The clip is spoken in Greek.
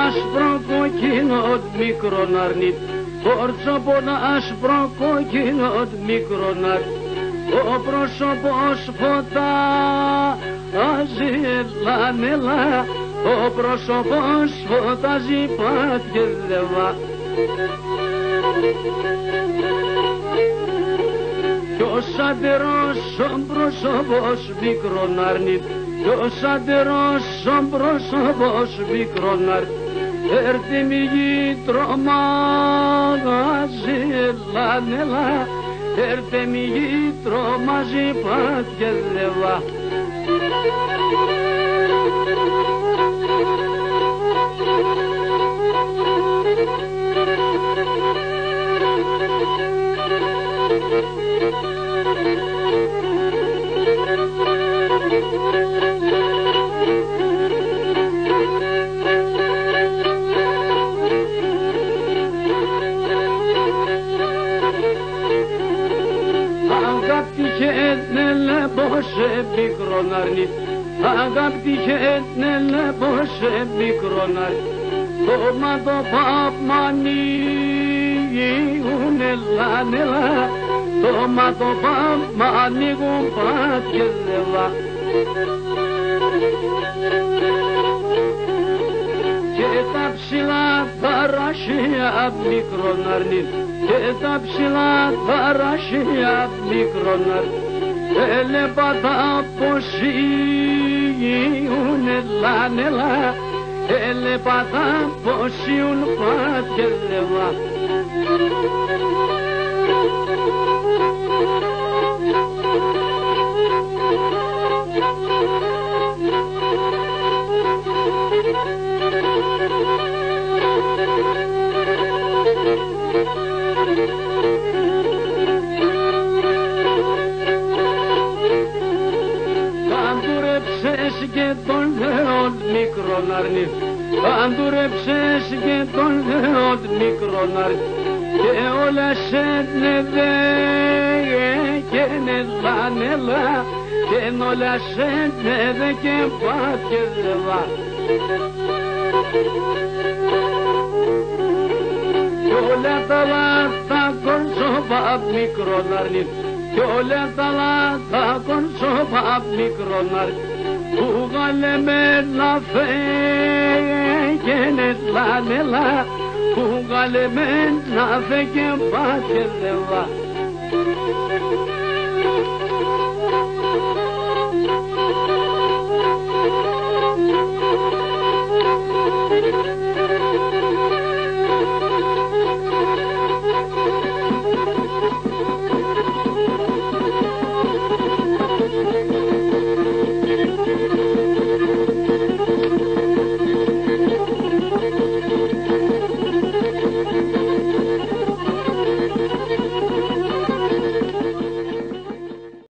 άσπρο κοκκίνο μικρόν αρνίτ, πορτσόπον άσπρο κοκκίνο μικρόν αρνίτ, ο πρόσωπος φωτάζει λανέλα, ο πρόσωπος φωτάζει πατιεδεύα. Κι ως αντερός ο πρόσωπος μικρόν αρνίτ, κι ως αντερός ο πρόσωπος μικρόν αρνίτ, έρθει μη γη τρομάζει λανέλα, έρθε μη γη τρομάζει πατιεδεύα. Boshe mikron arnit, agapti chetne le boshe mikron arnit, toma do pap mani unela nela, toma do pap mani gumpat yezeva. Chetap shila tarashia mikron arnit, chetap shila tarashia mikron arnit. Έλεπα τα ποσίουν λανέλα, έλεπα τα ποσίουν πατιεδεύα. Και τον Θεόν μικρόν αρνίτ, αντουρέψες και τον Θεόν μικρόν αρνίτ, και όλα σε νεδέ και νεδάνελα, και όλα σε νεδέ και πατιεδεύα. Κι όλα τα λάθα κορσόπα μικρόν αρνίτ, κι όλα τα λάθα κορσόπα μικρόν αρνίτ, που γαλεμένα φέγγενε λανέλα, που γαλεμένα φέγγεν πατιεδεύα.